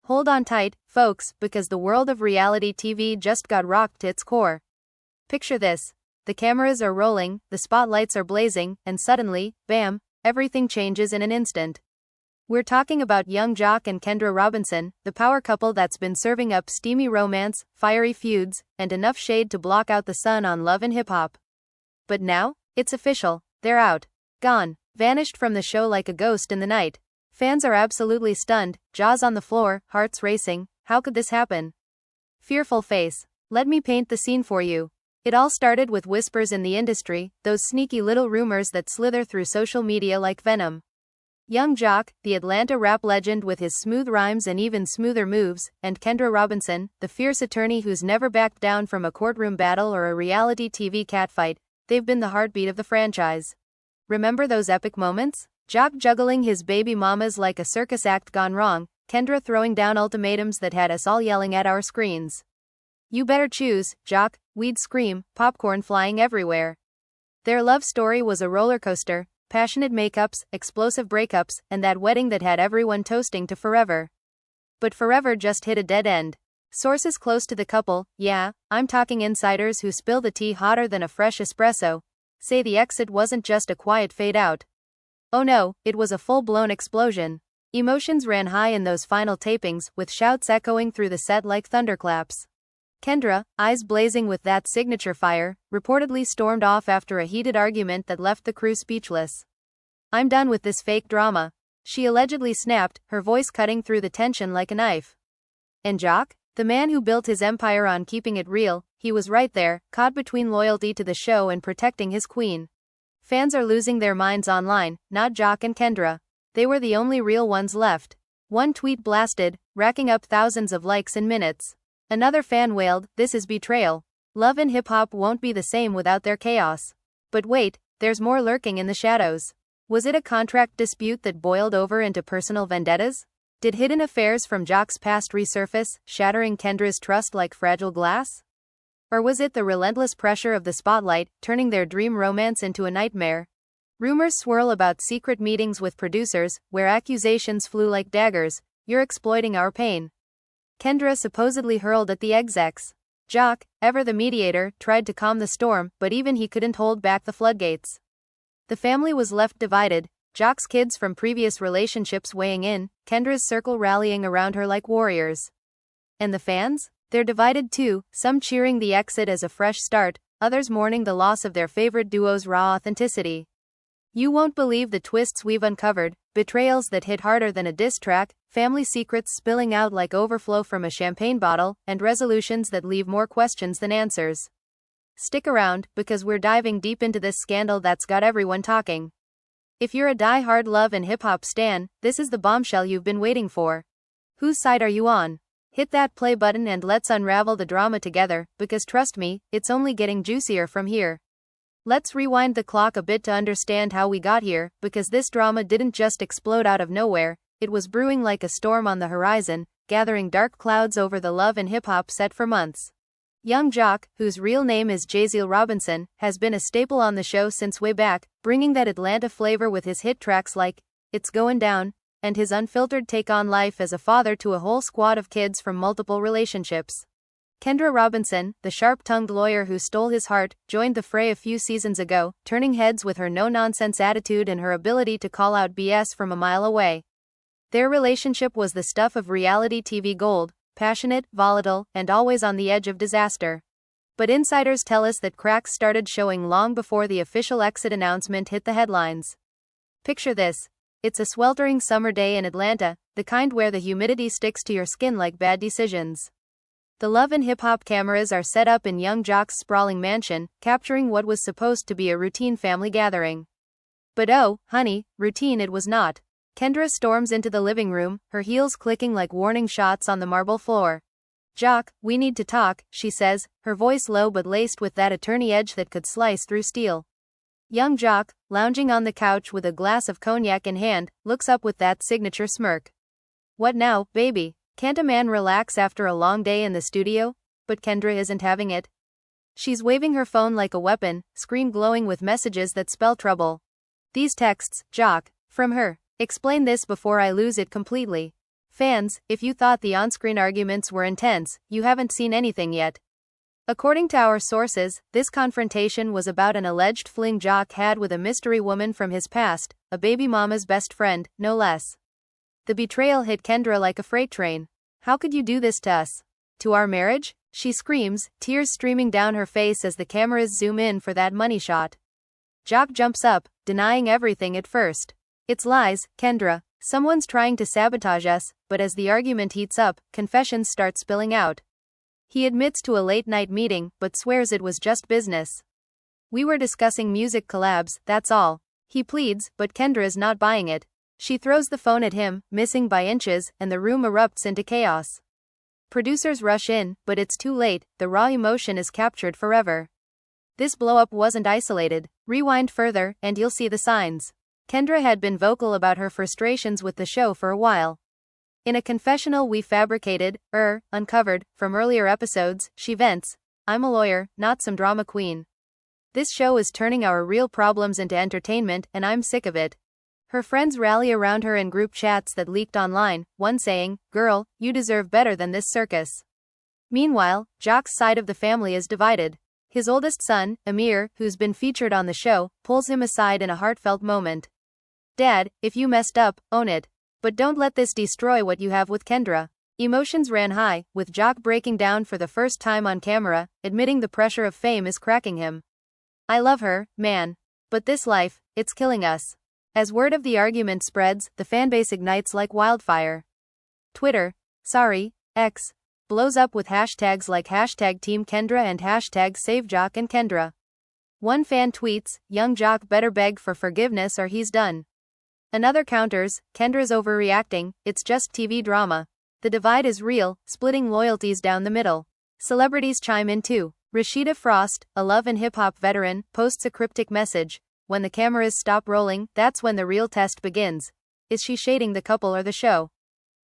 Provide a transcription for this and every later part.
Hold on tight, folks, because the world of reality TV just got rocked to its core. Picture this. The cameras are rolling, the spotlights are blazing, and suddenly, bam, everything changes in an instant. We're talking about young Joc and Kendra Robinson, the power couple that's been serving up steamy romance, fiery feuds, and enough shade to block out the sun on Love and Hip Hop. But now, it's official, they're out. Gone. Vanished from the show like a ghost in the night. Fans are absolutely stunned, jaws on the floor, hearts racing. How could this happen? Fearful face. Let me paint the scene for you. It all started with whispers in the industry, those sneaky little rumors that slither through social media like venom. Young Joc, the Atlanta rap legend with his smooth rhymes and even smoother moves, and Kendra Robinson, the fierce attorney who's never backed down from a courtroom battle or a reality TV catfight, they've been the heartbeat of the franchise. Remember those epic moments? Joc juggling his baby mamas like a circus act gone wrong, Kendra throwing down ultimatums that had us all yelling at our screens. You better choose, Joc, we'd scream, popcorn flying everywhere. Their love story was a roller coaster. Passionate makeups, explosive breakups, and that wedding that had everyone toasting to forever. But forever just hit a dead end. Sources close to the couple, yeah, I'm talking insiders who spill the tea hotter than a fresh espresso, say the exit wasn't just a quiet fade out. Oh no, it was a full-blown explosion. Emotions ran high in those final tapings, with shouts echoing through the set like thunderclaps. Kendra, eyes blazing with that signature fire, reportedly stormed off after a heated argument that left the crew speechless. I'm done with this fake drama. She allegedly snapped, her voice cutting through the tension like a knife. And Joc? The man who built his empire on keeping it real, he was right there, caught between loyalty to the show and protecting his queen. Fans are losing their minds online, not Joc and Kendra. They were the only real ones left. One tweet blasted, racking up thousands of likes in minutes. Another fan wailed, "This is betrayal. Love and Hip Hop won't be the same without their chaos." But wait, there's more lurking in the shadows. Was it a contract dispute that boiled over into personal vendettas? Did hidden affairs from Joc's past resurface, shattering Kendra's trust like fragile glass? Or was it the relentless pressure of the spotlight, turning their dream romance into a nightmare? Rumors swirl about secret meetings with producers, where accusations flew like daggers. You're exploiting our pain. Kendra supposedly hurled at the execs. Joc, ever the mediator, tried to calm the storm, but even he couldn't hold back the floodgates. The family was left divided, Joc's kids from previous relationships weighing in, Kendra's circle rallying around her like warriors. And the fans? They're divided too, some cheering the exit as a fresh start, others mourning the loss of their favorite duo's raw authenticity. You won't believe the twists we've uncovered, betrayals that hit harder than a diss track, family secrets spilling out like overflow from a champagne bottle, and resolutions that leave more questions than answers. Stick around, because we're diving deep into this scandal that's got everyone talking. If you're a die-hard Love and Hip Hop stan, this is the bombshell you've been waiting for. Whose side are you on? Hit that play button and let's unravel the drama together, because trust me, it's only getting juicier from here. Let's rewind the clock a bit to understand how we got here, because this drama didn't just explode out of nowhere, it was brewing like a storm on the horizon, gathering dark clouds over the Love and Hip Hop set for months. Young Joc, whose real name is Joc Robinson, has been a staple on the show since way back, bringing that Atlanta flavor with his hit tracks like It's Going Down, and his unfiltered take on life as a father to a whole squad of kids from multiple relationships. Kendra Robinson, the sharp-tongued lawyer who stole his heart, joined the fray a few seasons ago, turning heads with her no-nonsense attitude and her ability to call out BS from a mile away. Their relationship was the stuff of reality TV gold, passionate, volatile, and always on the edge of disaster. But insiders tell us that cracks started showing long before the official exit announcement hit the headlines. Picture this. It's a sweltering summer day in Atlanta, the kind where the humidity sticks to your skin like bad decisions. The Love and Hip Hop cameras are set up in young Joc's sprawling mansion, capturing what was supposed to be a routine family gathering. But oh, honey, routine it was not. Kendra storms into the living room, her heels clicking like warning shots on the marble floor. "Joc, we need to talk," she says, her voice low but laced with that attorney edge that could slice through steel. Young Joc, lounging on the couch with a glass of cognac in hand, looks up with that signature smirk. "What now, baby? Can't a man relax after a long day in the studio?" But Kendra isn't having it. She's waving her phone like a weapon, screen glowing with messages that spell trouble. "These texts, Joc, from her. Explain this before I lose it completely. Fans, if you thought the on-screen arguments were intense, you haven't seen anything yet. According to our sources, this confrontation was about an alleged fling Joc had with a mystery woman from his past, a baby mama's best friend, no less. The betrayal hit Kendra like a freight train. How could you do this to us? To our marriage? She screams, tears streaming down her face as the cameras zoom in for that money shot. Joc jumps up, denying everything at first. It's lies, Kendra. Someone's trying to sabotage us, but as the argument heats up, confessions start spilling out. He admits to a late-night meeting, but swears it was just business. We were discussing music collabs, that's all. He pleads, but Kendra's not buying it. She throws the phone at him, missing by inches, and the room erupts into chaos. Producers rush in, but it's too late, the raw emotion is captured forever. This blow-up wasn't isolated. Rewind further, and you'll see the signs. Kendra had been vocal about her frustrations with the show for a while. In a confessional we uncovered, from earlier episodes, she vents, "I'm a lawyer, not some drama queen. This show is turning our real problems into entertainment, and I'm sick of it." Her friends rally around her in group chats that leaked online, one saying, "Girl, you deserve better than this circus." Meanwhile, Joc's side of the family is divided. His oldest son, Amir, who's been featured on the show, pulls him aside in a heartfelt moment. "Dad, if you messed up, own it. But don't let this destroy what you have with Kendra." Emotions ran high, with Joc breaking down for the first time on camera, admitting the pressure of fame is cracking him. "I love her, man. But this life, it's killing us." As word of the argument spreads, the fanbase ignites like wildfire. Twitter, X, blows up with hashtags like #TeamKendra and #SaveJocandKendra. One fan tweets, "Young Joc better beg for forgiveness or he's done." Another counters, "Kendra's overreacting, it's just TV drama." The divide is real, splitting loyalties down the middle. Celebrities chime in too. Rashida Frost, a Love and Hip Hop veteran, posts a cryptic message. "When the cameras stop rolling, that's when the real test begins." Is she shading the couple or the show?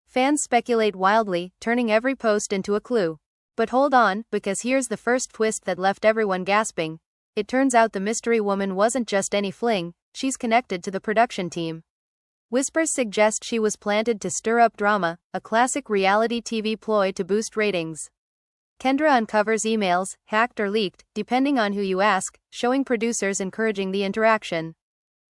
Fans speculate wildly, turning every post into a clue. But hold on, because here's the first twist that left everyone gasping. It turns out the mystery woman wasn't just any fling, she's connected to the production team. Whispers suggest she was planted to stir up drama, a classic reality TV ploy to boost ratings. Kendra uncovers emails, hacked or leaked, depending on who you ask, showing producers encouraging the interaction.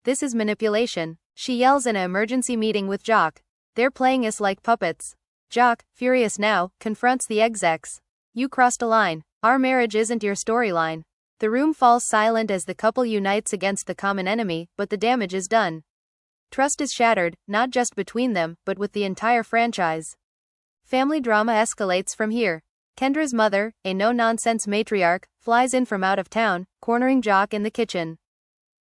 This is manipulation, she yells in an emergency meeting with Joc. "They're playing us like puppets." Joc, furious now, confronts the execs. "You crossed a line. Our marriage isn't your storyline." The room falls silent as the couple unites against the common enemy, but the damage is done. Trust is shattered, not just between them, but with the entire franchise. Family drama escalates from here. Kendra's mother, a no-nonsense matriarch, flies in from out of town, cornering Joc in the kitchen.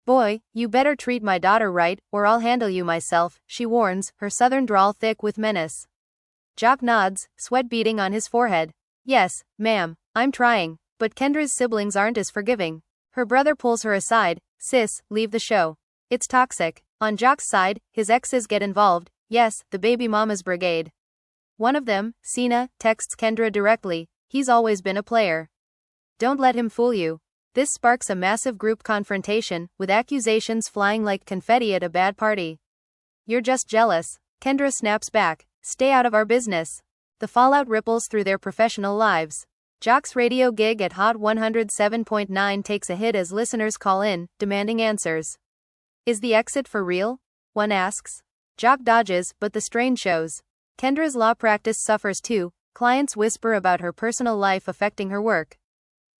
"Boy, you better treat my daughter right, or I'll handle you myself," she warns, her southern drawl thick with menace. Joc nods, sweat beading on his forehead. "Yes, ma'am, I'm trying." But Kendra's siblings aren't as forgiving. Her brother pulls her aside, "Sis, leave the show. It's toxic." On Joc's side, his exes get involved, yes, the baby mama's brigade. One of them, Sina, texts Kendra directly, "He's always been a player. Don't let him fool you." This sparks a massive group confrontation, with accusations flying like confetti at a bad party. "You're just jealous." Kendra snaps back, "Stay out of our business." The fallout ripples through their professional lives. Joc's radio gig at Hot 107.9 takes a hit as listeners call in, demanding answers. Is the exit for real? One asks. Joc dodges, but the strain shows. Kendra's law practice suffers too. Clients whisper about her personal life affecting her work.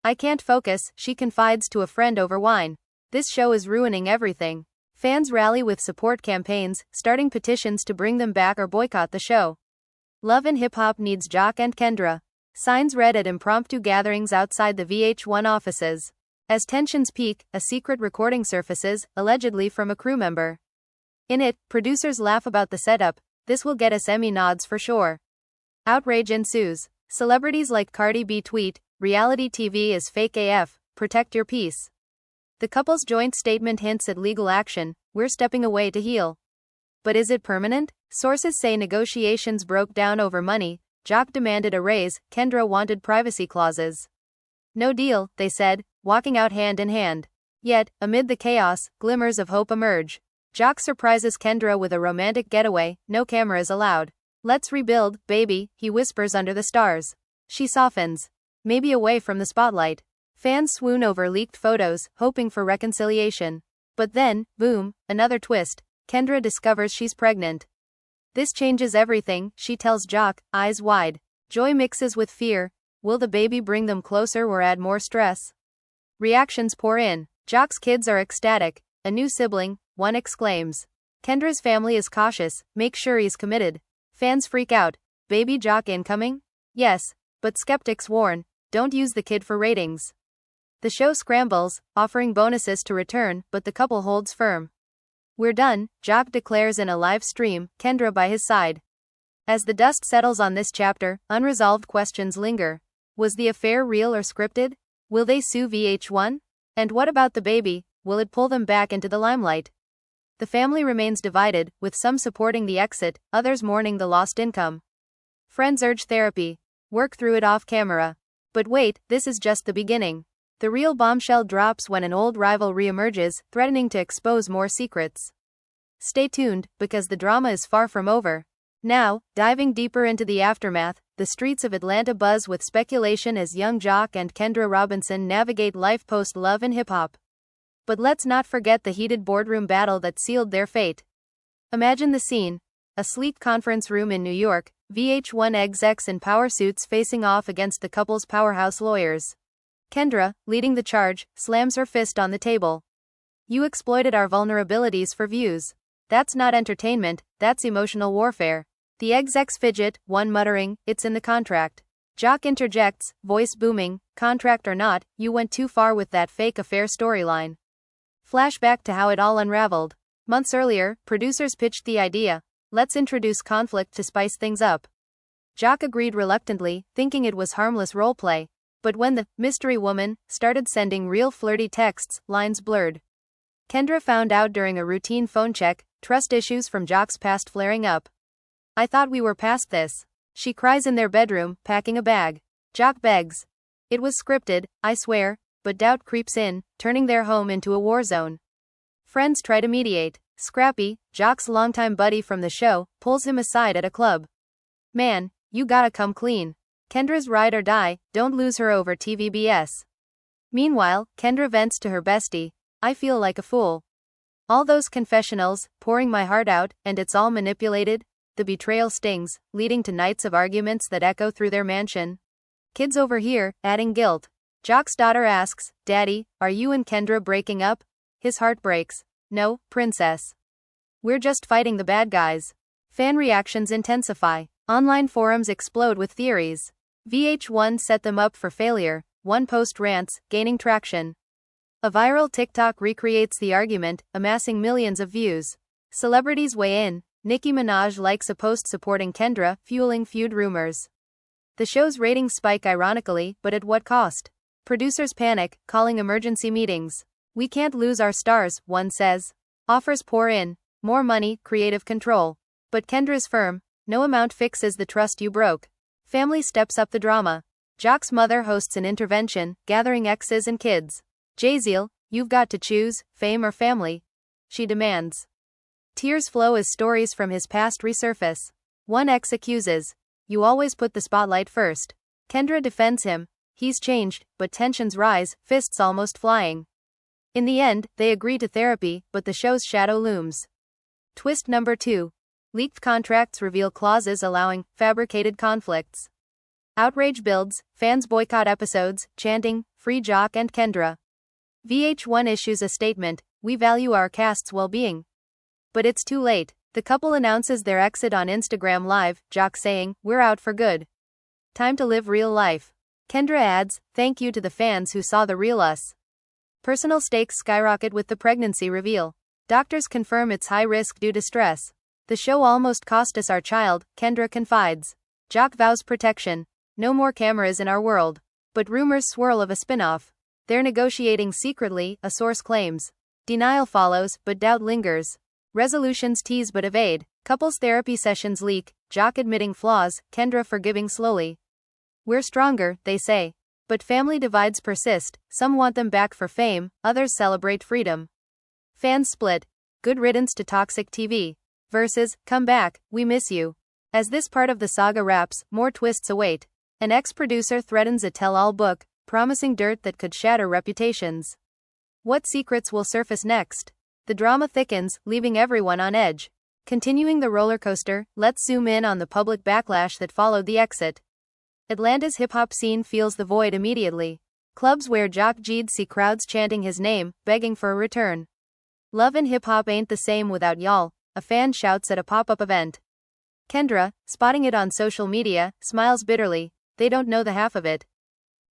"I can't focus," she confides to a friend over wine. "This show is ruining everything." Fans rally with support campaigns, starting petitions to bring them back or boycott the show. Love and Hip Hop needs Joc and Kendra. Signs read at impromptu gatherings outside the VH1 offices. As tensions peak, a secret recording surfaces, allegedly from a crew member. In it, producers laugh about the setup. "This will get us Emmy nods for sure." Outrage ensues. Celebrities like Cardi B tweet, "Reality TV is fake AF, protect your peace." The couple's joint statement hints at legal action, "We're stepping away to heal." But is it permanent? Sources say negotiations broke down over money. Joc demanded a raise, Kendra wanted privacy clauses. "No deal," they said, walking out hand in hand. Yet, amid the chaos, glimmers of hope emerge. Joc surprises Kendra with a romantic getaway, no cameras allowed. Let's rebuild, baby, he whispers under the stars. She softens. Maybe away from the spotlight. Fans swoon over leaked photos, hoping for reconciliation. But then, boom, another twist. Kendra discovers she's pregnant. This changes everything, she tells Joc, eyes wide. Joy mixes with fear. Will the baby bring them closer or add more stress? Reactions pour in. Joc's kids are ecstatic. A new sibling, one exclaims. Kendra's family is cautious, make sure he's committed. Fans freak out. Baby Joc incoming? Yes, but skeptics warn, don't use the kid for ratings. The show scrambles, offering bonuses to return, but the couple holds firm. We're done, Joc declares in a live stream, Kendra by his side. As the dust settles on this chapter, unresolved questions linger. Was the affair real or scripted? Will they sue VH1? And what about the baby? Will it pull them back into the limelight? The family remains divided, with some supporting the exit, others mourning the lost income. Friends urge therapy. Work through it off camera. But wait, this is just the beginning. The real bombshell drops when an old rival reemerges, threatening to expose more secrets. Stay tuned, because the drama is far from over. Now, diving deeper into the aftermath, the streets of Atlanta buzz with speculation as young Joc and Kendra Robinson navigate life post-Love and hip-hop. But let's not forget the heated boardroom battle that sealed their fate. Imagine the scene. A sleek conference room in New York, VH1 execs in power suits facing off against the couple's powerhouse lawyers. Kendra, leading the charge, slams her fist on the table. You exploited our vulnerabilities for views. That's not entertainment, that's emotional warfare. The execs fidget, one muttering, it's in the contract. Joc interjects, voice booming, contract or not, you went too far with that fake affair storyline. Flashback to how it all unraveled. Months earlier, producers pitched the idea. Let's introduce conflict to spice things up. Joc agreed reluctantly, thinking it was harmless roleplay. But when the mystery woman started sending real flirty texts, lines blurred. Kendra found out during a routine phone check, trust issues from Joc's past flaring up. I thought we were past this. She cries in their bedroom, packing a bag. Joc begs. It was scripted, I swear, but doubt creeps in, turning their home into a war zone. Friends try to mediate. Scrappy, Joc's longtime buddy from the show, pulls him aside at a club. Man, you gotta come clean. Kendra's ride or die, don't lose her over TVBS. Meanwhile, Kendra vents to her bestie, I feel like a fool. All those confessionals, pouring my heart out, and it's all manipulated? The betrayal stings, leading to nights of arguments that echo through their mansion. Kids over here, adding guilt. Joc's daughter asks, Daddy, are you and Kendra breaking up? His heart breaks. No, princess. We're just fighting the bad guys. Fan reactions intensify. Online forums explode with theories. VH1 set them up for failure. One post rants, gaining traction. A viral TikTok recreates the argument, amassing millions of views. Celebrities weigh in. Nicki Minaj likes a post supporting Kendra, fueling feud rumors. The show's ratings spike ironically, but at what cost? Producers panic, calling emergency meetings. We can't lose our stars, one says. Offers pour in. More money, creative control. But Kendra's firm. No amount fixes the trust you broke. Family steps up the drama. Joc's mother hosts an intervention, gathering exes and kids. Jaziel, you've got to choose, fame or family. She demands. Tears flow as stories from his past resurface. One ex accuses. You always put the spotlight first. Kendra defends him. He's changed, but tensions rise, fists almost flying. In the end, they agree to therapy, but the show's shadow looms. Twist number 2. Leaked contracts reveal clauses allowing fabricated conflicts. Outrage builds, fans boycott episodes, chanting, Free Joc and Kendra. VH1 issues a statement, we value our cast's well-being. But it's too late. The couple announces their exit on Instagram Live, Joc saying, we're out for good. Time to live real life. Kendra adds, thank you to the fans who saw the real us. Personal stakes skyrocket with the pregnancy reveal. Doctors confirm it's high risk due to stress. The show almost cost us our child, Kendra confides. Joc vows protection. No more cameras in our world. But rumors swirl of a spin-off. They're negotiating secretly, a source claims. Denial follows, but doubt lingers. Resolutions tease but evade. Couples therapy sessions leak, Joc admitting flaws, Kendra forgiving slowly. We're stronger, they say. But family divides persist, some want them back for fame, others celebrate freedom. Fans split. Good riddance to toxic TV. Versus, come back, we miss you. As this part of the saga wraps, more twists await. An ex-producer threatens a tell-all book, promising dirt that could shatter reputations. What secrets will surface next? The drama thickens, leaving everyone on edge. Continuing the roller coaster, let's zoom in on the public backlash that followed the exit. Atlanta's hip-hop scene feels the void immediately. Clubs where Joc G'd see crowds chanting his name, begging for a return. Love and hip-hop ain't the same without y'all, a fan shouts at a pop-up event. Kendra, spotting it on social media, smiles bitterly, they don't know the half of it.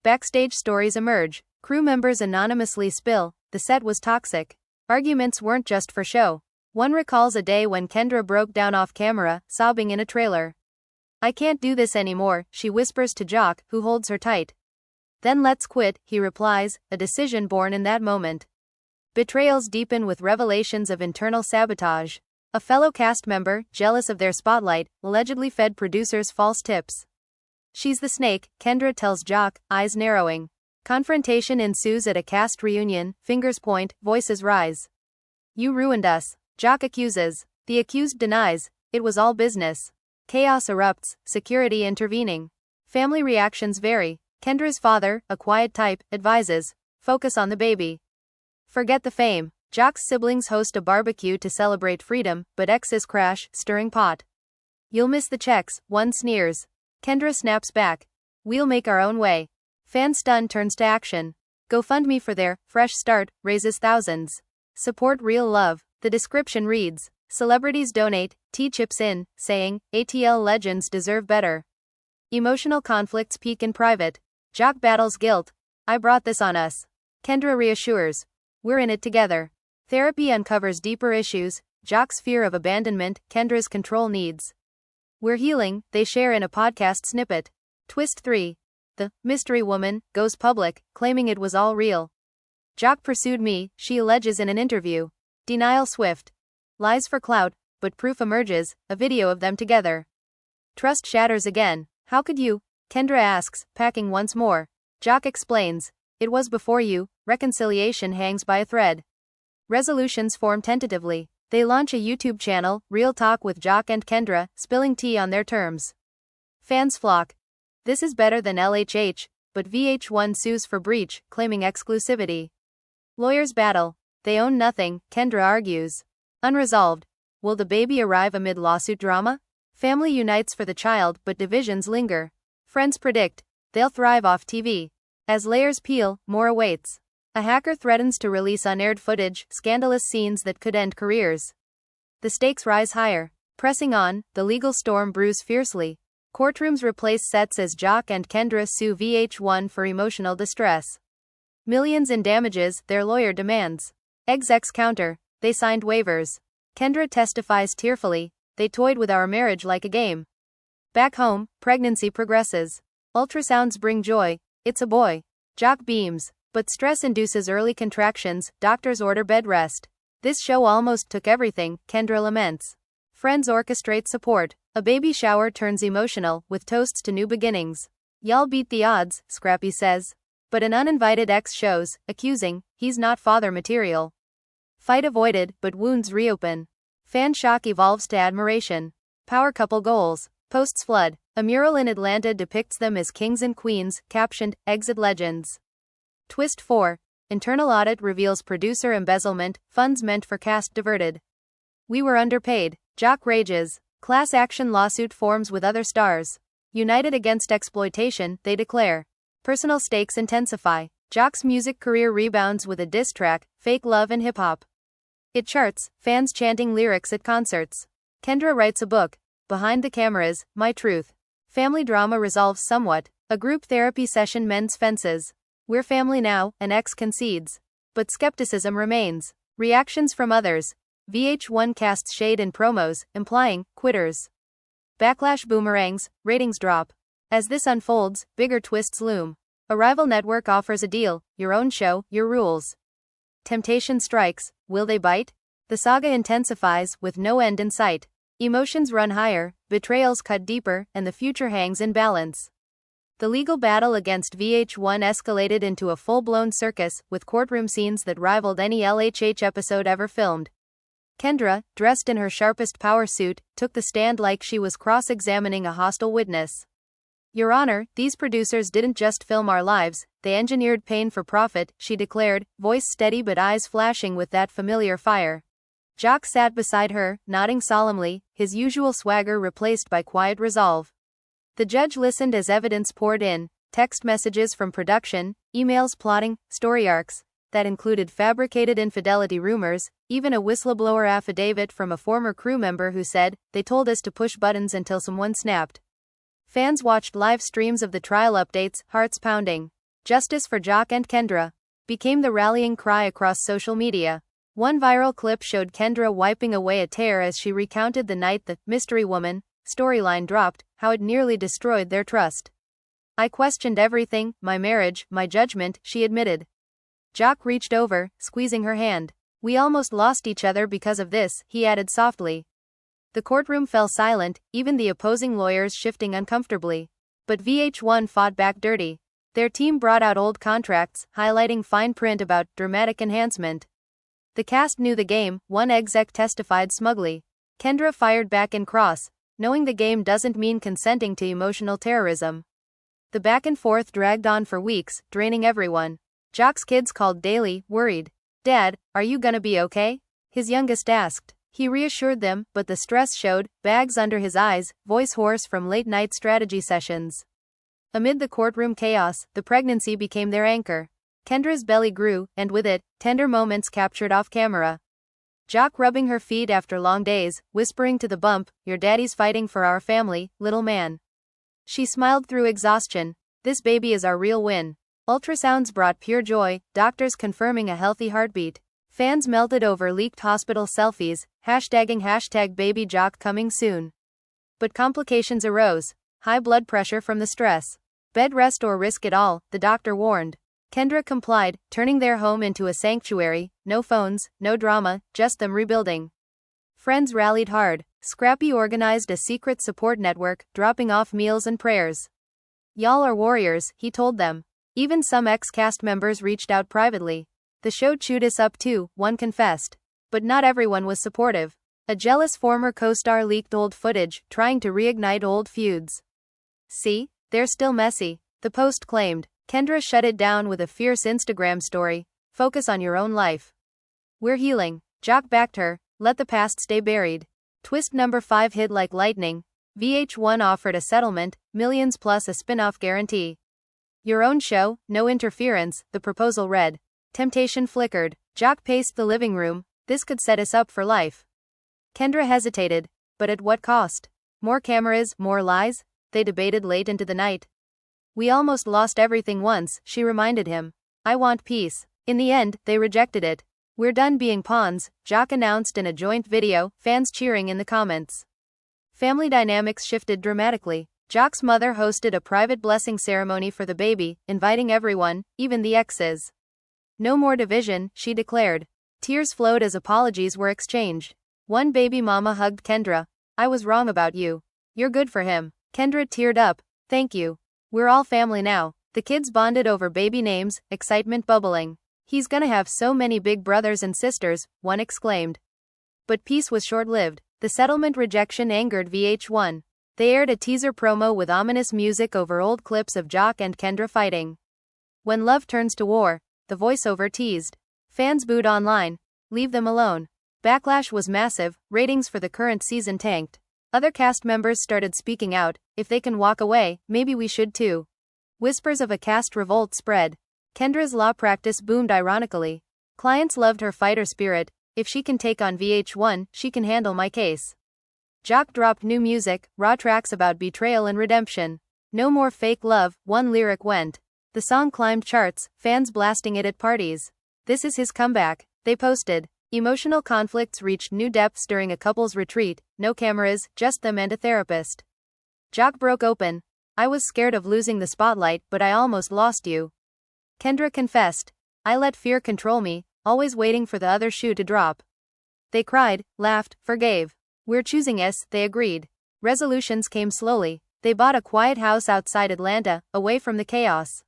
Backstage stories emerge, crew members anonymously spill, the set was toxic. Arguments weren't just for show. One recalls a day when Kendra broke down off camera, sobbing in a trailer. I can't do this anymore, she whispers to Joc, who holds her tight. Then let's quit, he replies, a decision born in that moment. Betrayals deepen with revelations of internal sabotage. A fellow cast member, jealous of their spotlight, allegedly fed producers false tips. She's the snake, Kendra tells Joc, eyes narrowing. Confrontation ensues at a cast reunion, fingers point, voices rise. You ruined us, Joc accuses. The accused denies, it was all business. Chaos erupts, security intervening. Family reactions vary. Kendra's father, a quiet type, advises, focus on the baby. Forget the fame. Joc's siblings host a barbecue to celebrate freedom, but exes crash, stirring pot. You'll miss the checks, one sneers. Kendra snaps back. We'll make our own way. Fan stun turns to action. GoFundMe for their fresh start raises thousands. Support real love. The description reads, celebrities donate, T chips in, saying, ATL legends deserve better. Emotional conflicts peak in private. Joc battles guilt. I brought this on us. Kendra reassures. We're in it together. Therapy uncovers deeper issues, Joc's fear of abandonment, Kendra's control needs. We're healing, they share in a podcast snippet. Twist 3. The mystery woman goes public, claiming it was all real. Joc pursued me, she alleges in an interview. Denial swift. Lies for clout, but proof emerges, a video of them together. Trust shatters again. How could you? Kendra asks, packing once more. Joc explains. It was before you, reconciliation hangs by a thread. Resolutions form tentatively. They launch a YouTube channel, Real Talk with Joc and Kendra, spilling tea on their terms. Fans flock. This is better than LHH, but VH1 sues for breach, claiming exclusivity. Lawyers battle. They own nothing, Kendra argues. Unresolved. Will the baby arrive amid lawsuit drama? Family unites for the child, but divisions linger. Friends predict they'll thrive off TV. As layers peel, more awaits. A hacker threatens to release unaired footage, scandalous scenes that could end careers. The stakes rise higher. Pressing on, the legal storm brews fiercely. Courtrooms replace sets as Joc and Kendra sue VH1 for emotional distress. Millions in damages, their lawyer demands. Execs counter. They signed waivers. Kendra testifies tearfully. They toyed with our marriage like a game. Back home, pregnancy progresses. Ultrasounds bring joy. It's a boy. Joc beams. But stress induces early contractions, doctors order bed rest. This show almost took everything, Kendra laments. Friends orchestrate support. A baby shower turns emotional, with toasts to new beginnings. Y'all beat the odds, Scrappy says. But an uninvited ex shows, accusing, he's not father material. Fight avoided, but wounds reopen. Fan shock evolves to admiration. Power couple goals. Posts flood. A mural in Atlanta depicts them as kings and queens, captioned, Exit Legends. Twist 4. Internal audit reveals producer embezzlement, funds meant for cast diverted. We were underpaid. Joc rages. Class action lawsuit forms with other stars. United against exploitation, they declare. Personal stakes intensify. Joc's music career rebounds with a diss track, Fake Love and Hip Hop. It charts, fans chanting lyrics at concerts. Kendra writes a book. Behind the Cameras, My Truth. Family drama resolves somewhat. A group therapy session mends fences. We're family now, an ex concedes. But skepticism remains. Reactions from others. VH1 casts shade in promos, implying, quitters. Backlash boomerangs, ratings drop. As this unfolds, bigger twists loom. A rival network offers a deal, your own show, your rules. Temptation strikes, will they bite? The saga intensifies, with no end in sight. Emotions run higher, betrayals cut deeper, and the future hangs in balance. The legal battle against VH1 escalated into a full-blown circus, with courtroom scenes that rivaled any LHH episode ever filmed. Kendra, dressed in her sharpest power suit, took the stand like she was cross-examining a hostile witness. Your Honor, these producers didn't just film our lives, they engineered pain for profit, she declared, voice steady but eyes flashing with that familiar fire. Joc sat beside her, nodding solemnly, his usual swagger replaced by quiet resolve. The judge listened as evidence poured in, text messages from production, emails plotting, story arcs that included fabricated infidelity rumors, even a whistleblower affidavit from a former crew member who said, "They told us to push buttons until someone snapped." Fans watched live streams of the trial updates, hearts pounding. Justice for Joc and Kendra became the rallying cry across social media. One viral clip showed Kendra wiping away a tear as she recounted the night the mystery woman storyline dropped, how it nearly destroyed their trust. "I questioned everything, my marriage, my judgment," she admitted. Joc reached over, squeezing her hand. "We almost lost each other because of this," he added softly. The courtroom fell silent, even the opposing lawyers shifting uncomfortably. But VH1 fought back dirty. Their team brought out old contracts, highlighting fine print about dramatic enhancement. The cast knew the game, one exec testified smugly. Kendra fired back in cross, knowing the game doesn't mean consenting to emotional terrorism. The back and forth dragged on for weeks, draining everyone. Joc's kids called daily, worried. "Dad, are you gonna be okay?" his youngest asked. He reassured them, but the stress showed, bags under his eyes, voice hoarse from late-night strategy sessions. Amid the courtroom chaos, the pregnancy became their anchor. Kendra's belly grew, and with it, tender moments captured off camera. Joc rubbing her feet after long days, whispering to the bump, "Your daddy's fighting for our family, little man." She smiled through exhaustion. "This baby is our real win." Ultrasounds brought pure joy, doctors confirming a healthy heartbeat. Fans melted over leaked hospital selfies, hashtagging #baby Joc coming soon. But complications arose. High blood pressure from the stress. Bed rest or risk it all, the doctor warned. Kendra complied, turning their home into a sanctuary, no phones, no drama, just them rebuilding. Friends rallied hard. Scrappy organized a secret support network, dropping off meals and prayers. "Y'all are warriors," he told them. Even some ex-cast members reached out privately. "The show chewed us up too," one confessed. But not everyone was supportive. A jealous former co-star leaked old footage, trying to reignite old feuds. "See? They're still messy," the Post claimed. Kendra shut it down with a fierce Instagram story. "Focus on your own life. We're healing." Joc backed her. "Let the past stay buried." Twist number 5 hit like lightning. VH1 offered a settlement, millions plus a spin-off guarantee. "Your own show, no interference," the proposal read. Temptation flickered. Joc paced the living room. "This could set us up for life." Kendra hesitated. But at what cost? More cameras, more lies? They debated late into the night. "We almost lost everything once," she reminded him. "I want peace." In the end, they rejected it. "We're done being pawns," Joc announced in a joint video, fans cheering in the comments. Family dynamics shifted dramatically. Joc's mother hosted a private blessing ceremony for the baby, inviting everyone, even the exes. "No more division," she declared. Tears flowed as apologies were exchanged. One baby mama hugged Kendra. "I was wrong about you. You're good for him." Kendra teared up. "Thank you. We're all family now." The kids bonded over baby names, excitement bubbling. "He's gonna have so many big brothers and sisters," one exclaimed. But peace was short-lived. The settlement rejection angered VH1. They aired a teaser promo with ominous music over old clips of Joc and Kendra fighting. "When love turns to war," the voiceover teased. Fans booed online. "Leave them alone." Backlash was massive, ratings for the current season tanked. Other cast members started speaking out. "If they can walk away, maybe we should too." Whispers of a cast revolt spread. Kendra's law practice boomed ironically. Clients loved her fighter spirit. "If she can take on VH1, she can handle my case." Joc dropped new music, raw tracks about betrayal and redemption. "No more fake love," one lyric went. The song climbed charts, fans blasting it at parties. "This is his comeback," they posted. Emotional conflicts reached new depths during a couple's retreat. No cameras, just them and a therapist. Joc broke open. "I was scared of losing the spotlight, but I almost lost you." Kendra confessed. "I let fear control me, always waiting for the other shoe to drop." They cried, laughed, forgave. "We're choosing us," they agreed. Resolutions came slowly. They bought a quiet house outside Atlanta, away from the chaos.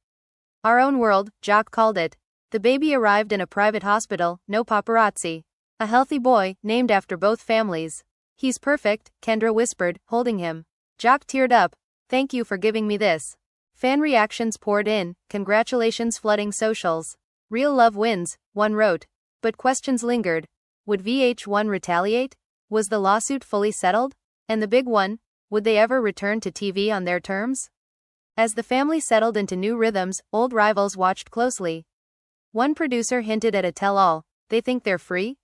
"Our own world," Joc called it. The baby arrived in a private hospital, no paparazzi. A healthy boy, named after both families. He's perfect, Kendra whispered, holding him. Joc teared up. Thank you for giving me this. Fan reactions poured in, congratulations flooding socials. Real love wins, one wrote. But questions lingered. Would VH1 retaliate? Was the lawsuit fully settled? And the big one, would they ever return to TV on their terms? As the family settled into new rhythms, old rivals watched closely. One producer hinted at a tell-all. They think they're free?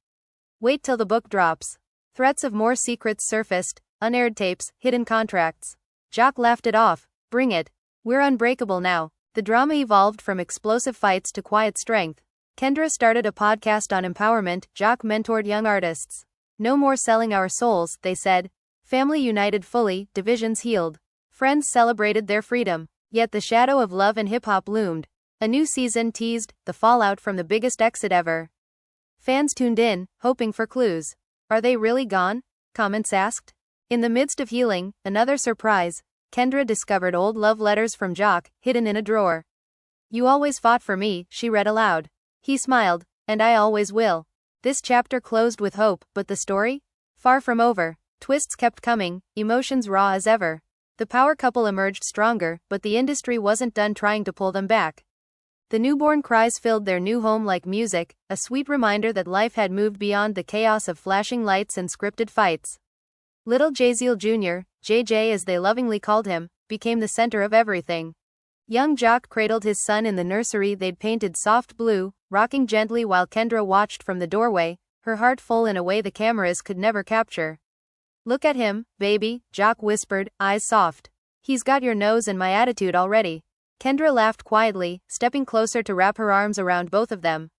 Wait till the book drops. Threats of more secrets surfaced, unaired tapes, hidden contracts. Joc laughed it off. Bring it. We're unbreakable now. The drama evolved from explosive fights to quiet strength. Kendra started a podcast on empowerment. Joc mentored young artists. No more selling our souls, they said. Family united fully, divisions healed. Friends celebrated their freedom. Yet the shadow of love and hip-hop loomed. A new season teased, the fallout from the biggest exit ever. Fans tuned in, hoping for clues. Are they really gone? Comments asked. In the midst of healing, another surprise. Kendra discovered old love letters from Joc, hidden in a drawer. You always fought for me, she read aloud. He smiled, and I always will. This chapter closed with hope, but the story? Far from over. Twists kept coming, emotions raw as ever. The power couple emerged stronger, but the industry wasn't done trying to pull them back. The newborn cries filled their new home like music, a sweet reminder that life had moved beyond the chaos of flashing lights and scripted fights. Little Jaziel Jr., JJ as they lovingly called him, became the center of everything. Young Joc cradled his son in the nursery they'd painted soft blue, rocking gently while Kendra watched from the doorway, her heart full in a way the cameras could never capture. Look at him, baby, Joc whispered, eyes soft. He's got your nose and my attitude already. Kendra laughed quietly, stepping closer to wrap her arms around both of them.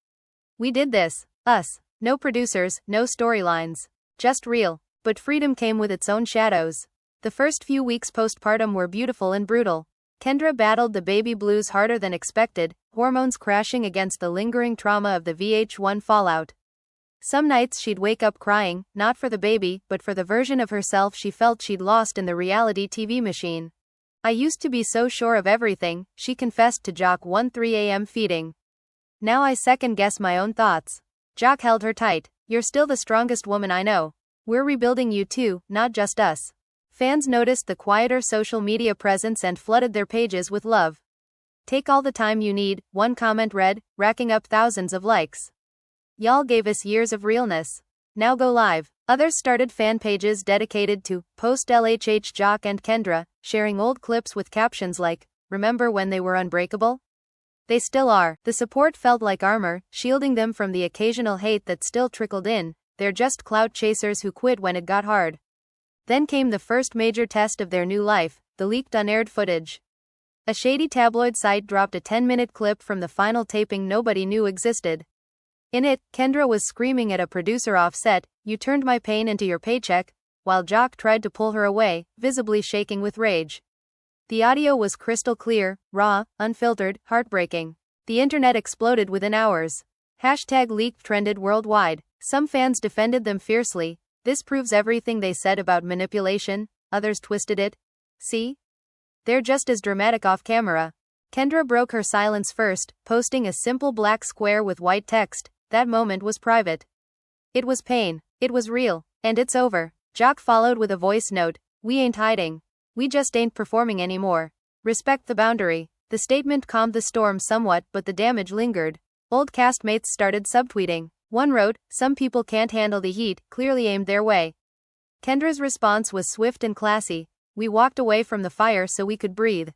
We did this. Us. No producers, no storylines. Just real. But freedom came with its own shadows. The first few weeks postpartum were beautiful and brutal. Kendra battled the baby blues harder than expected, hormones crashing against the lingering trauma of the VH1 fallout. Some nights she'd wake up crying, not for the baby, but for the version of herself she felt she'd lost in the reality TV machine. I used to be so sure of everything, she confessed to Joc one 3 a.m. feeding. Now I second-guess my own thoughts. Joc held her tight. You're still the strongest woman I know. We're rebuilding you too, not just us. Fans noticed the quieter social media presence and flooded their pages with love. Take all the time you need, one comment read, racking up thousands of likes. Y'all gave us years of realness. Now go live. Others started fan pages dedicated to post-LHH Joc and Kendra, sharing old clips with captions like, remember when they were unbreakable? They still are. The support felt like armor, shielding them from the occasional hate that still trickled in. They're just clout chasers who quit when it got hard. Then came the first major test of their new life, the leaked unaired footage. A shady tabloid site dropped a 10-minute clip from the final taping nobody knew existed. In it, Kendra was screaming at a producer off set, "You turned my pain into your paycheck," while Joc tried to pull her away, visibly shaking with rage. The audio was crystal clear, raw, unfiltered, heartbreaking. The internet exploded within hours. #leaked trended worldwide. Some fans defended them fiercely. This proves everything they said about manipulation. Others twisted it. See? They're just as dramatic off camera. Kendra broke her silence first, posting a simple black square with white text. That moment was private. It was pain. It was real. And it's over. Joc followed with a voice note. We ain't hiding. We just ain't performing anymore. Respect the boundary. The statement calmed the storm somewhat, but the damage lingered. Old castmates started subtweeting. One wrote, "Some people can't handle the heat," clearly aimed their way. Kendra's response was swift and classy. We walked away from the fire so we could breathe.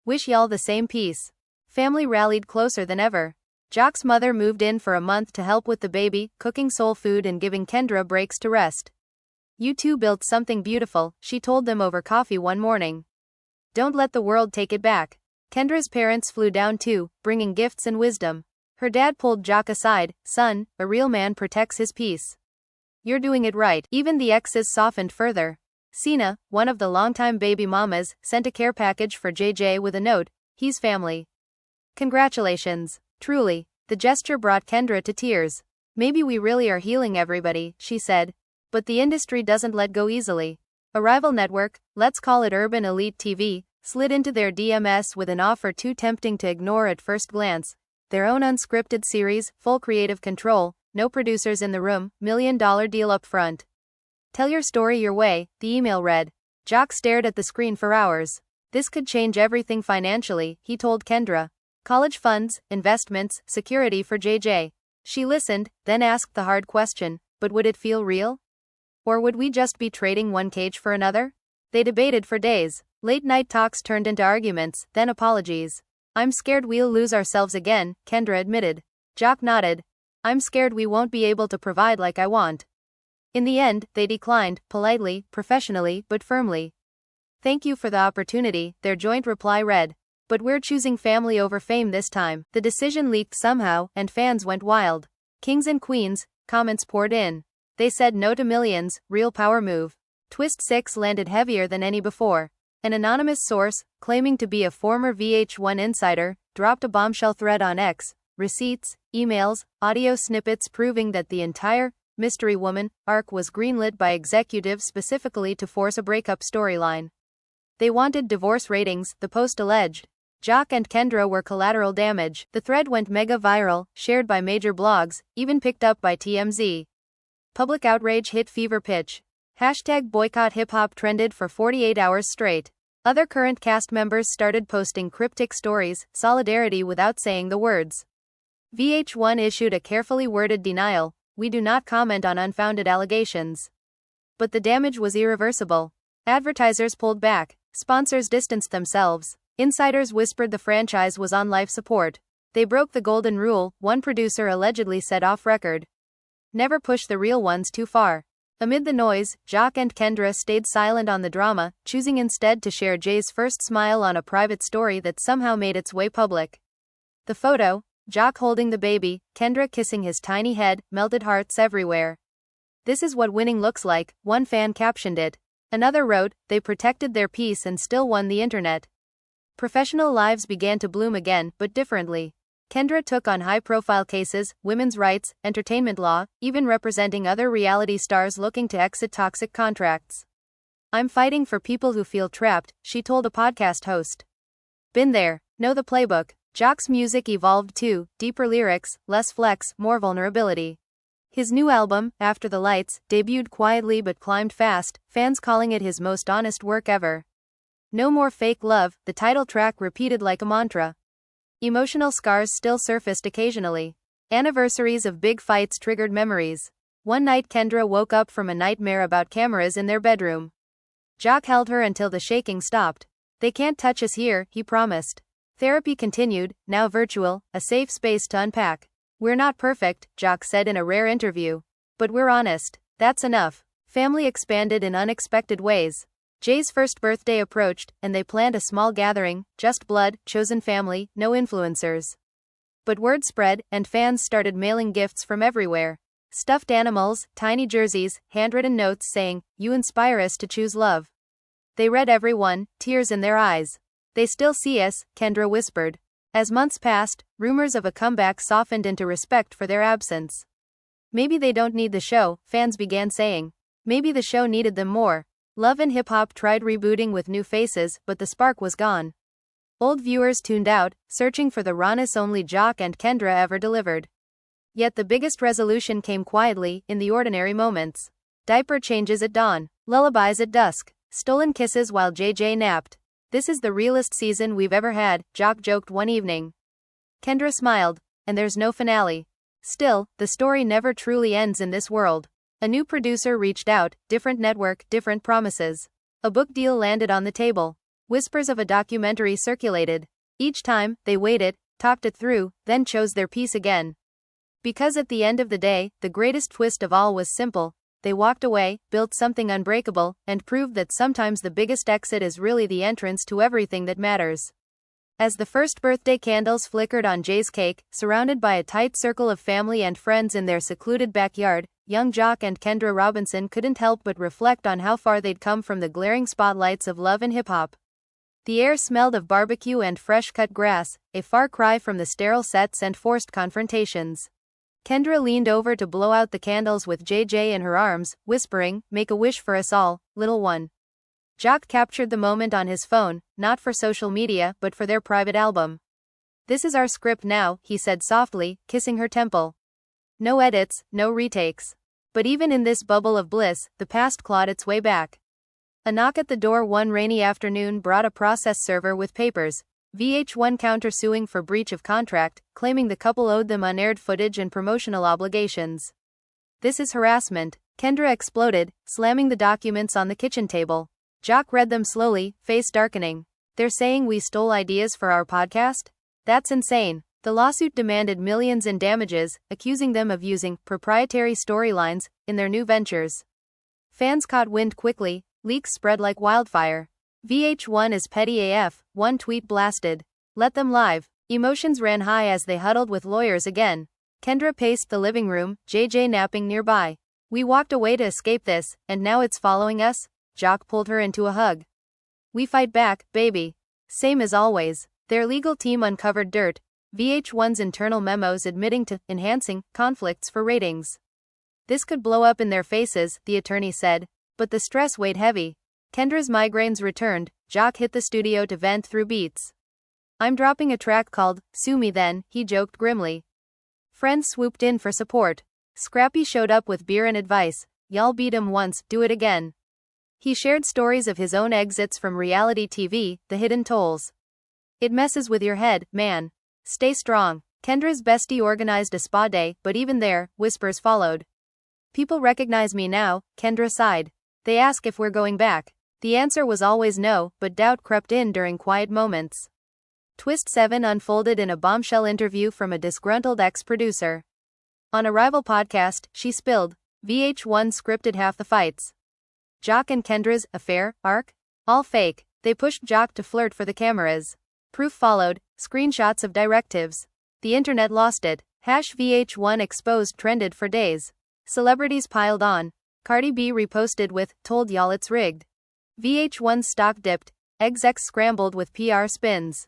Wish y'all the same peace. Family rallied closer than ever. Joc's mother moved in for a month to help with the baby, cooking soul food and giving Kendra breaks to rest. You two built something beautiful, she told them over coffee one morning. Don't let the world take it back. Kendra's parents flew down too, bringing gifts and wisdom. Her dad pulled Joc aside. Son, a real man protects his peace. You're doing it right. Even the exes softened further. Sina, one of the longtime baby mamas, sent a care package for JJ with a note. He's family. Congratulations. Truly. The gesture brought Kendra to tears. Maybe we really are healing everybody, she said. But the industry doesn't let go easily. A rival network, let's call it Urban Elite TV, slid into their DMS with an offer too tempting to ignore at first glance. Their own unscripted series, full creative control, no producers in the room, $1 million deal up front. Tell your story your way, the email read. Joc stared at the screen for hours. This could change everything financially, he told Kendra. College funds, investments, security for JJ. She listened, then asked the hard question, but would it feel real? Or would we just be trading one cage for another? They debated for days. Late-night talks turned into arguments, then apologies. I'm scared we'll lose ourselves again, Kendra admitted. Joc nodded. I'm scared we won't be able to provide like I want. In the end, they declined, politely, professionally, but firmly. Thank you for the opportunity, their joint reply read. But we're choosing family over fame this time. The decision leaked somehow, and fans went wild. Kings and queens, comments poured in. They said no to millions, real power move. Twist 6 landed heavier than any before. An anonymous source, claiming to be a former VH1 insider, dropped a bombshell thread on X. Receipts, emails, audio snippets proving that the entire Mystery Woman arc was greenlit by executives specifically to force a breakup storyline. They wanted divorce ratings, the Post alleged. Joc and Kendra were collateral damage. The thread went mega viral, shared by major blogs, even picked up by TMZ. Public outrage hit fever pitch. Hashtag boycott hip-hop trended for 48 hours straight. Other current cast members started posting cryptic stories, solidarity without saying the words. VH1 issued a carefully worded denial, "We do not comment on unfounded allegations." But the damage was irreversible. Advertisers pulled back, sponsors distanced themselves, insiders whispered the franchise was on life support. They broke the golden rule, one producer allegedly said off record. Never push the real ones too far. Amid the noise, Joc and Kendra stayed silent on the drama, choosing instead to share Jay's first smile on a private story that somehow made its way public. The photo, Joc holding the baby, Kendra kissing his tiny head, melted hearts everywhere. "This is what winning looks like," one fan captioned it. Another wrote, "They protected their peace and still won the internet." Professional lives began to bloom again, but differently. Kendra took on high-profile cases, women's rights, entertainment law, even representing other reality stars looking to exit toxic contracts. "I'm fighting for people who feel trapped," she told a podcast host. "Been there. Know the playbook." Joc's music evolved too, deeper lyrics, less flex, more vulnerability. His new album, After the Lights, debuted quietly but climbed fast, fans calling it his most honest work ever. "No more fake love," the title track repeated like a mantra. Emotional scars still surfaced occasionally. Anniversaries of big fights triggered memories. One night Kendra woke up from a nightmare about cameras in their bedroom. Joc held her until the shaking stopped. "They can't touch us here," he promised. Therapy continued, now virtual, a safe space to unpack. "We're not perfect," Joc said in a rare interview. "But we're honest. That's enough." Family expanded in unexpected ways. Jay's first birthday approached, and they planned a small gathering, just blood, chosen family, no influencers. But word spread, and fans started mailing gifts from everywhere. Stuffed animals, tiny jerseys, handwritten notes saying, "You inspire us to choose love." They read every one, tears in their eyes. "They still see us," Kendra whispered. As months passed, rumors of a comeback softened into respect for their absence. "Maybe they don't need the show," fans began saying. Maybe the show needed them more. Love and Hip Hop tried rebooting with new faces, but the spark was gone. Old viewers tuned out, searching for the rawness only Joc and Kendra ever delivered. Yet the biggest resolution came quietly, in the ordinary moments. Diaper changes at dawn, lullabies at dusk, stolen kisses while JJ napped. "This is the realest season we've ever had," Joc joked one evening. Kendra smiled. "And there's no finale." Still, the story never truly ends in this world. A new producer reached out, different network, different promises. A book deal landed on the table. Whispers of a documentary circulated. Each time, they waited, talked it through, then chose their piece again. Because at the end of the day, the greatest twist of all was simple. They walked away, built something unbreakable, and proved that sometimes the biggest exit is really the entrance to everything that matters. As the first birthday candles flickered on Jay's cake, surrounded by a tight circle of family and friends in their secluded backyard, young Joc and Kendra Robinson couldn't help but reflect on how far they'd come from the glaring spotlights of love and hip-hop. The air smelled of barbecue and fresh-cut grass, a far cry from the sterile sets and forced confrontations. Kendra leaned over to blow out the candles with JJ in her arms, whispering, "Make a wish for us all, little one." Joc captured the moment on his phone, not for social media but for their private album. "This is our script now," he said softly, kissing her temple. No edits, no retakes. But even in this bubble of bliss, the past clawed its way back. A knock at the door one rainy afternoon brought a process server with papers. VH1 countersuing for breach of contract, claiming the couple owed them unaired footage and promotional obligations. This is harassment, Kendra exploded, slamming the documents on the kitchen table. Joc read them slowly, face darkening. They're saying we stole ideas for our podcast? That's insane. The lawsuit demanded millions in damages, accusing them of using proprietary storylines in their new ventures. Fans caught wind quickly, leaks spread like wildfire. VH1 is petty AF, one tweet blasted. Let them live. Emotions ran high as they huddled with lawyers again. Kendra paced the living room, JJ napping nearby. We walked away to escape this, and now it's following us? Joc pulled her into a hug. We fight back, baby. Same as always. Their legal team uncovered dirt. VH1's internal memos admitting to enhancing conflicts for ratings. This could blow up in their faces, the attorney said. But the stress weighed heavy. Kendra's migraines returned. Joc hit the studio to vent through beats. I'm dropping a track called Sue Me Then, he joked grimly. Friends swooped in for support. Scrappy showed up with beer and advice. Y'all beat him once, do it again. He shared stories of his own exits from reality TV, the hidden tolls. It messes with your head, man. Stay strong. Kendra's bestie organized a spa day, but even there, whispers followed. People recognize me now, Kendra sighed. They ask if we're going back. The answer was always no, but doubt crept in during quiet moments. Twist 7 unfolded in a bombshell interview from a disgruntled ex-producer. On a rival podcast, she spilled. VH1 scripted half the fights. Joc and Kendra's affair arc? All fake. They pushed Joc to flirt for the cameras. Proof followed, screenshots of directives. The internet lost it. #VH1 exposed trended for days. Celebrities piled on. Cardi B reposted with, told y'all it's rigged. VH1's stock dipped. Execs scrambled with PR spins.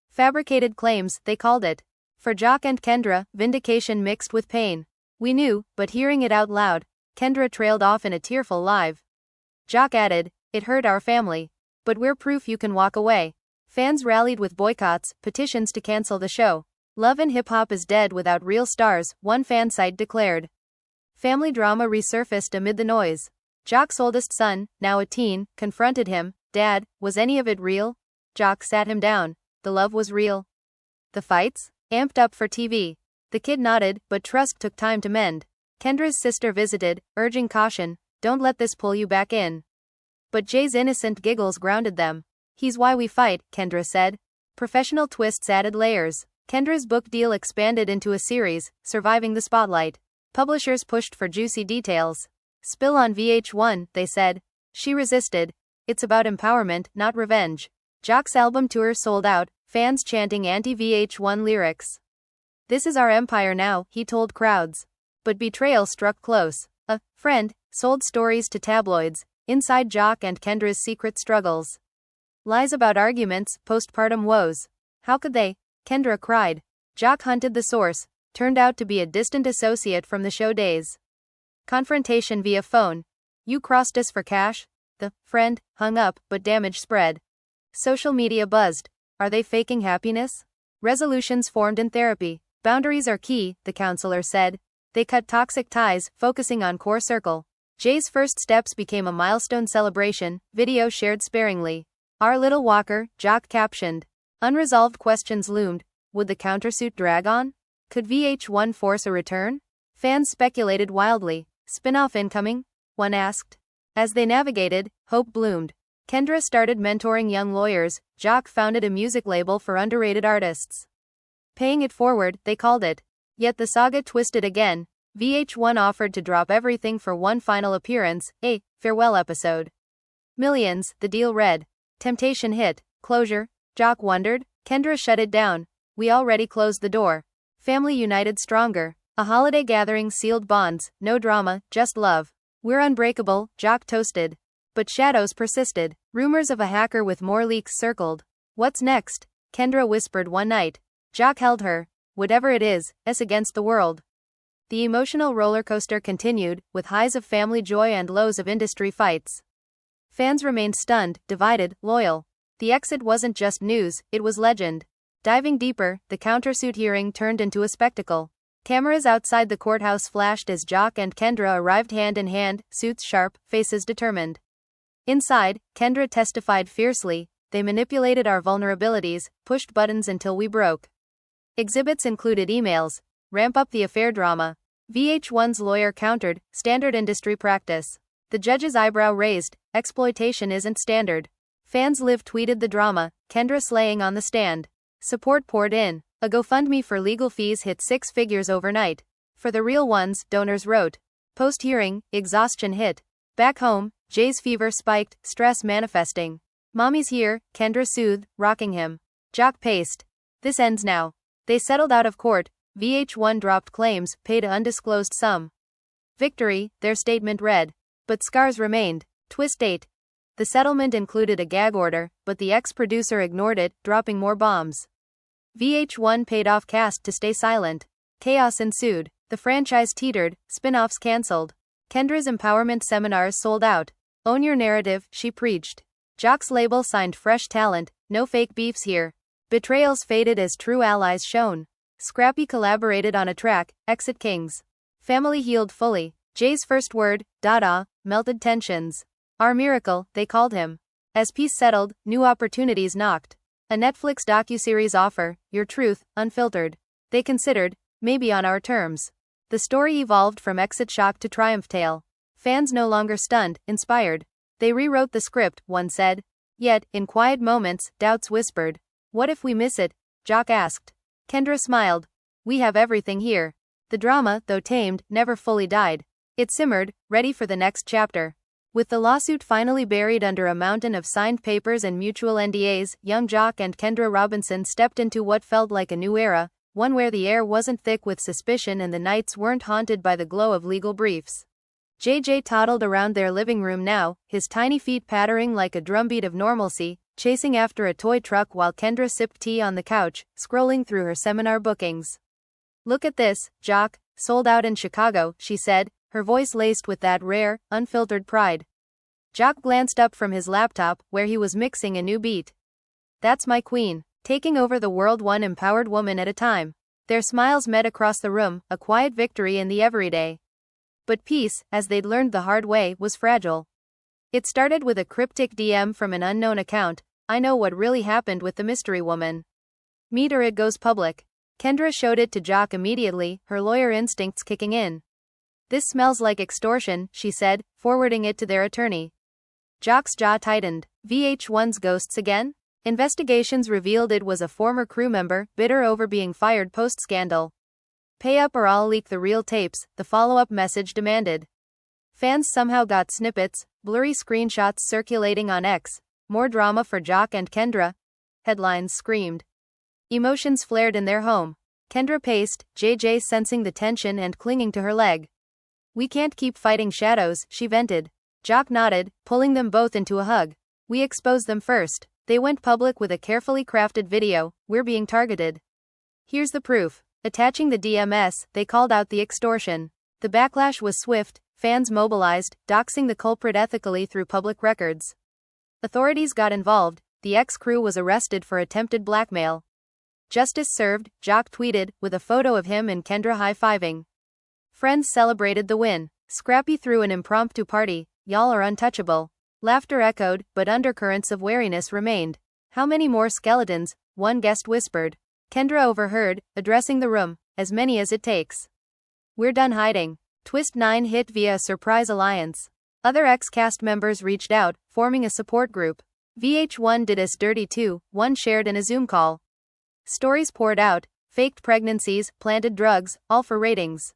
Fabricated claims, they called it. For Joc and Kendra, vindication mixed with pain. We knew, but hearing it out loud, Kendra trailed off in a tearful live. Joc added, it hurt our family. But we're proof you can walk away. Fans rallied with boycotts, petitions to cancel the show. Love and hip-hop is dead without real stars, one fan site declared. Family drama resurfaced amid the noise. Joc's oldest son, now a teen, confronted him. Dad, was any of it real? Joc sat him down. The love was real. The fights? Amped up for TV. The kid nodded, but trust took time to mend. Kendra's sister visited, urging caution. Don't let this pull you back in. But Jay's innocent giggles grounded them. He's why we fight, Kendra said. Professional twists added layers. Kendra's book deal expanded into a series, surviving the spotlight. Publishers pushed for juicy details. Spill on VH1, they said. She resisted. It's about empowerment, not revenge. Joc's album tour sold out, fans chanting anti-VH1 lyrics. This is our empire now, he told crowds. But betrayal struck close. A friend sold stories to tabloids, inside Joc and Kendra's secret struggles. Lies about arguments, postpartum woes. How could they? Kendra cried. Joc hunted the source. Turned out to be a distant associate from the show days. Confrontation via phone. You crossed us for cash? The friend hung up, but damage spread. Social media buzzed. Are they faking happiness? Resolutions formed in therapy. Boundaries are key, the counselor said. They cut toxic ties, focusing on core circle. Jay's first steps became a milestone celebration, video shared sparingly. Our little walker, Joc captioned. Unresolved questions loomed. Would the countersuit drag on? Could VH1 force a return? Fans speculated wildly. Spin-off incoming? One asked. As they navigated, hope bloomed. Kendra started mentoring young lawyers. Joc founded a music label for underrated artists. Paying it forward, they called it. Yet the saga twisted again. VH1 offered to drop everything for one final appearance, a farewell episode. Millions, the deal read. Temptation hit. Closure? Joc wondered. Kendra shut it down. We already closed the door. Family united stronger. A holiday gathering sealed bonds, no drama, just love. We're unbreakable, Joc toasted. But shadows persisted. Rumors of a hacker with more leaks circled. What's next? Kendra whispered one night. Joc held her. Whatever it is, it's against the world. The emotional roller coaster continued, with highs of family joy and lows of industry fights. Fans remained stunned, divided, loyal. The exit wasn't just news, it was legend. Diving deeper, the countersuit hearing turned into a spectacle. Cameras outside the courthouse flashed as Joc and Kendra arrived hand in hand, suits sharp, faces determined. Inside, Kendra testified fiercely, "They manipulated our vulnerabilities, pushed buttons until we broke." Exhibits included emails. "Ramp up the affair drama." VH1's lawyer countered, "Standard industry practice." The judge's eyebrow raised, "Exploitation isn't standard." Fans live tweeted the drama, Kendra slaying on the stand. Support poured in. A GoFundMe for legal fees hit 6 figures overnight. For the real ones, donors wrote. Post-hearing, exhaustion hit. Back home, Jay's fever spiked, stress manifesting. "Mommy's here," Kendra soothed, rocking him. Joc paced. "This ends now." They settled out of court. VH1 dropped claims, paid an undisclosed sum. Victory, their statement read. But scars remained. Twist 8. The settlement included a gag order, but the ex-producer ignored it, dropping more bombs. VH1 paid off cast to stay silent. Chaos ensued. The franchise teetered, spin-offs cancelled. Kendra's empowerment seminars sold out. "Own your narrative," she preached. Joc's label signed fresh talent, "No fake beefs here." Betrayals faded as true allies shone. Scrappy collaborated on a track, Exit Kings. Family healed fully. Jay's first word, "Dada," melted tensions. "Our miracle," they called him. As peace settled, new opportunities knocked. A Netflix docuseries offer, Your Truth, Unfiltered. They considered, maybe on our terms. The story evolved from exit shock to triumph tale. Fans no longer stunned, inspired. They rewrote the script, one said. Yet, in quiet moments, doubts whispered. "What if we miss it?" Joc asked. Kendra smiled. "We have everything here." The drama, though tamed, never fully died. It simmered, ready for the next chapter. With the lawsuit finally buried under a mountain of signed papers and mutual NDAs, young Joc and Kendra Robinson stepped into what felt like a new era, one where the air wasn't thick with suspicion and the nights weren't haunted by the glow of legal briefs. JJ toddled around their living room now, his tiny feet pattering like a drumbeat of normalcy, chasing after a toy truck while Kendra sipped tea on the couch, scrolling through her seminar bookings. "Look at this, Joc, sold out in Chicago," she said, her voice laced with that rare, unfiltered pride. Joc glanced up from his laptop, where he was mixing a new beat. "That's my queen, taking over the world one empowered woman at a time." Their smiles met across the room, a quiet victory in the everyday. But peace, as they'd learned the hard way, was fragile. It started with a cryptic DM from an unknown account, "I know what really happened with the mystery woman. Meet her, it goes public." Kendra showed it to Joc immediately, her lawyer instincts kicking in. "This smells like extortion," she said, forwarding it to their attorney. Joc's jaw tightened. VH1's ghosts again? Investigations revealed it was a former crew member, bitter over being fired post-scandal. "Pay up or I'll leak the real tapes," the follow-up message demanded. Fans somehow got snippets, blurry screenshots circulating on X. "More drama for Joc and Kendra," headlines screamed. Emotions flared in their home. Kendra paced, JJ sensing the tension and clinging to her leg. "We can't keep fighting shadows," she vented. Joc nodded, pulling them both into a hug. "We expose them first." They went public with a carefully crafted video, "We're being targeted. Here's the proof." Attaching the DMS, they called out the extortion. The backlash was swift, fans mobilized, doxing the culprit ethically through public records. Authorities got involved, the ex-crew was arrested for attempted blackmail. "Justice served," Joc tweeted, with a photo of him and Kendra high-fiving. Friends celebrated the win. Scrappy threw an impromptu party, "Y'all are untouchable." Laughter echoed, but undercurrents of wariness remained. "How many more skeletons?" one guest whispered. Kendra overheard, addressing the room, "As many as it takes. We're done hiding." Twist 9 hit via a surprise alliance. Other ex-cast members reached out, forming a support group. VH1 did us dirty too, one shared in a Zoom call. Stories poured out, faked pregnancies, planted drugs, all for ratings.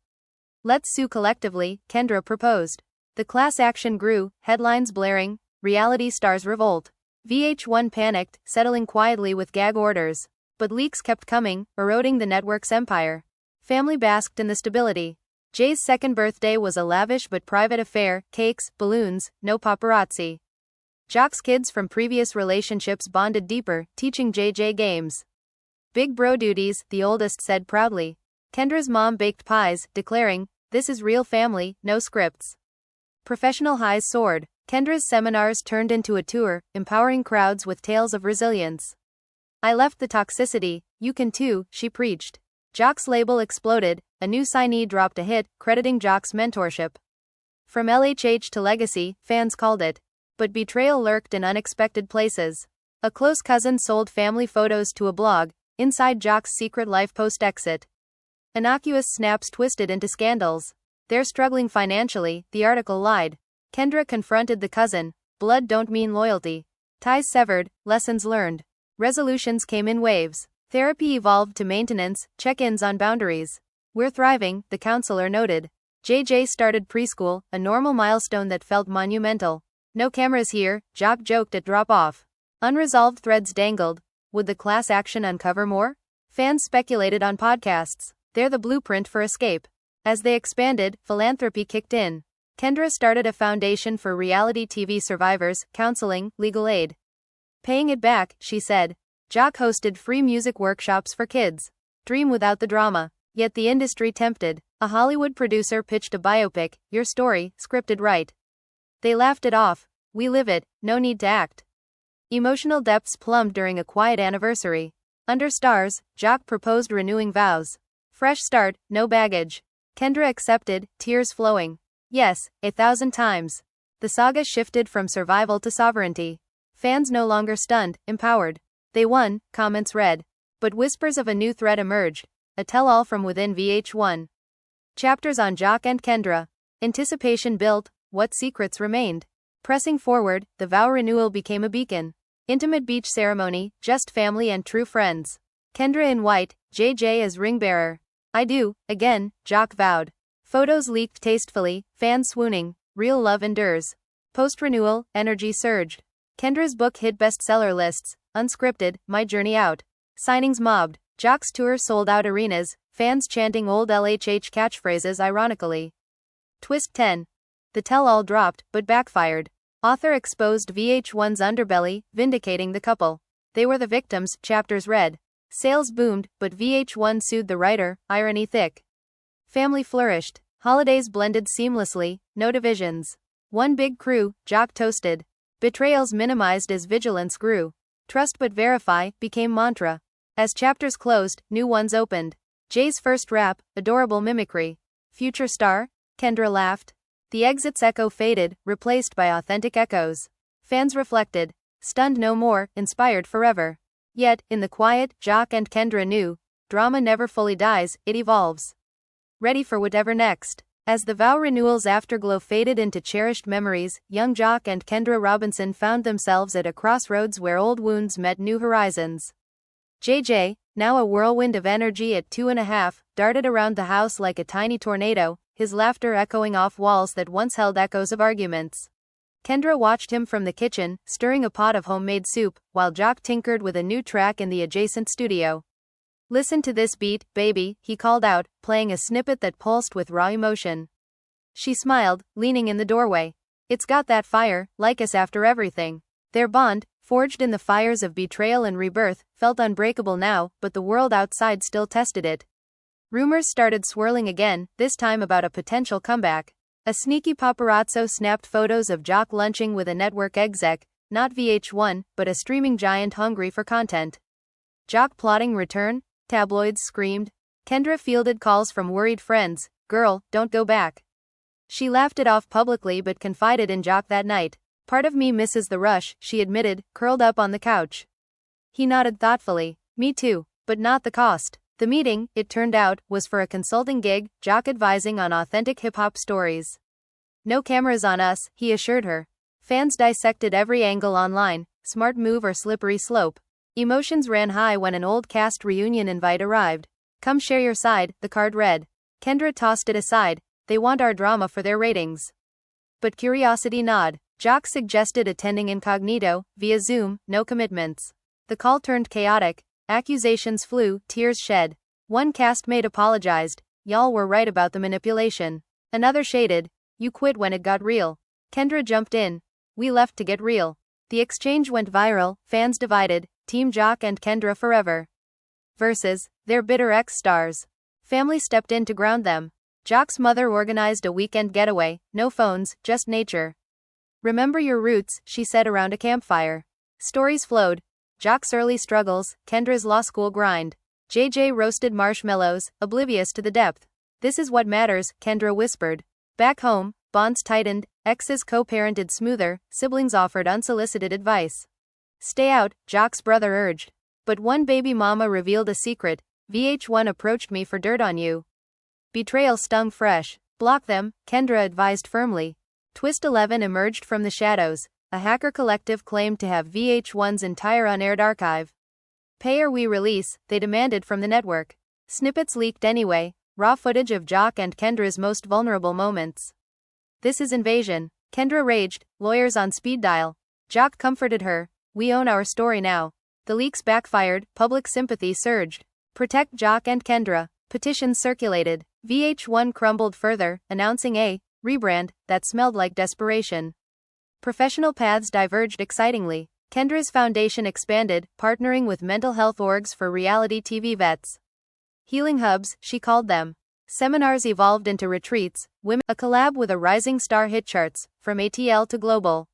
"Let's sue collectively," Kendra proposed. The class action grew, headlines blaring, reality stars revolt. VH1 panicked, settling quietly with gag orders. But leaks kept coming, eroding the network's empire. Family basked in the stability. Jay's second birthday was a lavish but private affair, cakes, balloons, no paparazzi. Joc's kids from previous relationships bonded deeper, teaching JJ games. "Big bro duties," the oldest said proudly. Kendra's mom baked pies, declaring, "This is real family, no scripts." Professional highs soared. Kendra's seminars turned into a tour, empowering crowds with tales of resilience. "I left the toxicity, you can too," she preached. Joc's label exploded, a new signee dropped a hit, crediting Joc's mentorship. From LHH to legacy, fans called it. But betrayal lurked in unexpected places. A close cousin sold family photos to a blog, inside Joc's secret life post-exit. Innocuous snaps twisted into scandals. They're struggling financially, the article lied. Kendra confronted the cousin. Blood don't mean loyalty. Ties severed, lessons learned. Resolutions came in waves. Therapy evolved to maintenance, check-ins on boundaries. We're thriving, the counselor noted. JJ started preschool, a normal milestone that felt monumental. No cameras here, Joc joked at drop-off. Unresolved threads dangled. Would the class action uncover more? Fans speculated on podcasts. They're the blueprint for escape. As they expanded, philanthropy kicked in. Kendra started a foundation for reality TV survivors, counseling, legal aid. Paying it back, she said. Joc hosted free music workshops for kids. Dream without the drama. Yet the industry tempted. A Hollywood producer pitched a biopic, your story, scripted right. They laughed it off. We live it, no need to act. Emotional depths plumbed during a quiet anniversary. Under stars, Joc proposed renewing vows. Fresh start, no baggage. Kendra accepted, tears flowing. Yes, 1,000 times. The saga shifted from survival to sovereignty. Fans no longer stunned, empowered. They won, comments read. But whispers of a new threat emerged. A tell-all from within VH1. Chapters on Joc and Kendra. Anticipation built, what secrets remained. Pressing forward, the vow renewal became a beacon. Intimate beach ceremony, just family and true friends. Kendra in white, JJ as ring bearer. I do, again, Joc vowed. Photos leaked tastefully, fans swooning. Real love endures. Post-renewal, energy surged. Kendra's book hit bestseller lists. Unscripted, My Journey Out. Signings mobbed. Joc's tour sold out arenas, fans chanting old LHH catchphrases ironically. Twist 10. The tell-all dropped, but backfired. Author exposed VH1's underbelly, vindicating the couple. They were the victims, chapters read. Sales boomed, but VH1 sued the writer, irony thick. Family flourished. Holidays blended seamlessly, no divisions. One big crew, Joc toasted. Betrayals minimized as vigilance grew. Trust but verify, became mantra. As chapters closed, new ones opened. Jay's first rap, adorable mimicry. Future star? Kendra laughed. The exit's echo faded, replaced by authentic echoes. Fans reflected. Stunned no more, inspired forever. Yet, in the quiet, Joc and Kendra knew. Drama never fully dies, it evolves. Ready for whatever next. As the vow renewal's afterglow faded into cherished memories, young Joc and Kendra Robinson found themselves at a crossroads where old wounds met new horizons. JJ, now a whirlwind of energy at 2.5, darted around the house like a tiny tornado, his laughter echoing off walls that once held echoes of arguments. Kendra watched him from the kitchen, stirring a pot of homemade soup, while Joc tinkered with a new track in the adjacent studio. Listen to this beat, baby, he called out, playing a snippet that pulsed with raw emotion. She smiled, leaning in the doorway. It's got that fire, like us after everything. Their bond, forged in the fires of betrayal and rebirth, felt unbreakable now, but the world outside still tested it. Rumors started swirling again, this time about a potential comeback. A sneaky paparazzo snapped photos of Joc lunching with a network exec, not VH1, but a streaming giant hungry for content. Joc plotting return? Tabloids screamed. Kendra fielded calls from worried friends. Girl, don't go back. She laughed it off publicly but confided in Joc that night. Part of me misses the rush, she admitted, curled up on the couch. He nodded thoughtfully. Me too, but not the cost. The meeting, it turned out, was for a consulting gig, Joc advising on authentic hip-hop stories. No cameras on us, he assured her. Fans dissected every angle online, smart move or slippery slope. Emotions ran high when an old cast reunion invite arrived. Come share your side, the card read. Kendra tossed it aside. They want our drama for their ratings. But curiosity gnawed. Joc suggested attending incognito, via Zoom, no commitments. The call turned chaotic. Accusations flew, tears shed. One castmate apologized. Y'all were right about the manipulation. Another shaded. You quit when it got real. Kendra jumped in. We left to get real. The exchange went viral, fans divided. Team Joc and Kendra forever. Versus their bitter ex-stars. Family stepped in to ground them. Joc's mother organized a weekend getaway, no phones, just nature. Remember your roots, she said around a campfire. Stories flowed. Joc's early struggles, Kendra's law school grind. JJ roasted marshmallows, oblivious to the depth. This is what matters, Kendra whispered. Back home, bonds tightened, exes co-parented smoother, siblings offered unsolicited advice. Stay out, Joc's brother urged. But one baby mama revealed a secret. VH1 approached me for dirt on you. Betrayal stung fresh. Block them, Kendra advised firmly. Twist 11 emerged from the shadows. A hacker collective claimed to have VH1's entire unaired archive. Pay or we release, they demanded from the network. Snippets leaked anyway, raw footage of Joc and Kendra's most vulnerable moments. This is invasion, Kendra raged, lawyers on speed dial. Joc comforted her. We own our story now. The leaks backfired, public sympathy surged. Protect Joc and Kendra. Petitions circulated. VH1 crumbled further, announcing a rebrand that smelled like desperation. Professional paths diverged excitingly. Kendra's foundation expanded, partnering with mental health orgs for reality TV vets. Healing hubs, she called them. Seminars evolved into retreats, a collab with a rising star hit charts, from ATL to global.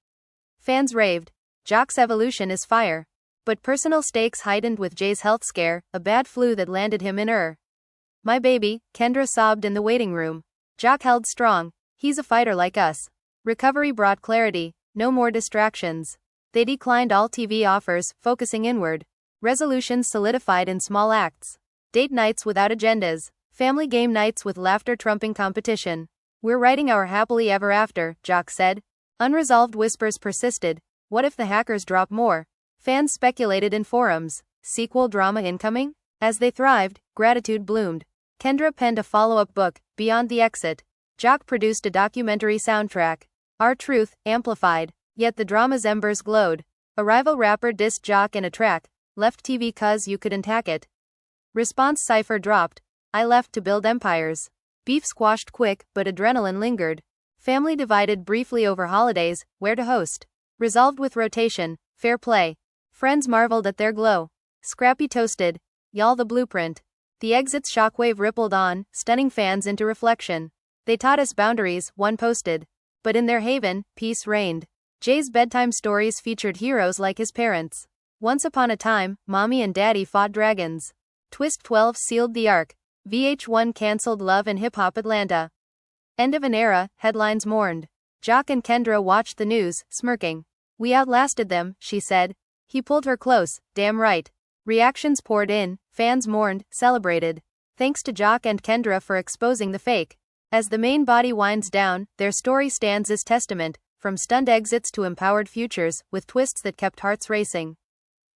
Fans raved. Joc's evolution is fire. But personal stakes heightened with Jay's health scare, a bad flu that landed him in My baby, Kendra sobbed in the waiting room. Joc held strong. He's a fighter like us. Recovery brought clarity, no more distractions. They declined all TV offers, focusing inward. Resolutions solidified in small acts. Date nights without agendas. Family game nights with laughter trumping competition. We're writing our happily ever after, Joc said. Unresolved whispers persisted. What if the hackers drop more? Fans speculated in forums. Sequel drama incoming? As they thrived, gratitude bloomed. Kendra penned a follow-up book, Beyond the Exit. Joc produced a documentary soundtrack. Our Truth, amplified. Yet the drama's embers glowed. A rival rapper dissed Joc in a track. Left TV 'cause you couldn't hack it. Response cipher dropped. I left to build empires. Beef squashed quick, but adrenaline lingered. Family divided briefly over holidays, where to host. Resolved with rotation, fair play. Friends marveled at their glow. Scrappy toasted. Y'all the blueprint. The exit's shockwave rippled on, stunning fans into reflection. They taught us boundaries, one posted. But in their haven, peace reigned. Jay's bedtime stories featured heroes like his parents. Once upon a time, Mommy and Daddy fought dragons. Twist 12 sealed the arc. VH1 cancelled Love and Hip Hop Atlanta. End of an era, headlines mourned. Joc and Kendra watched the news, smirking. We outlasted them, she said. He pulled her close, damn right. Reactions poured in, fans mourned, celebrated. Thanks to Joc and Kendra for exposing the fake. As the main body winds down, their story stands as testament, from stunned exits to empowered futures, with twists that kept hearts racing.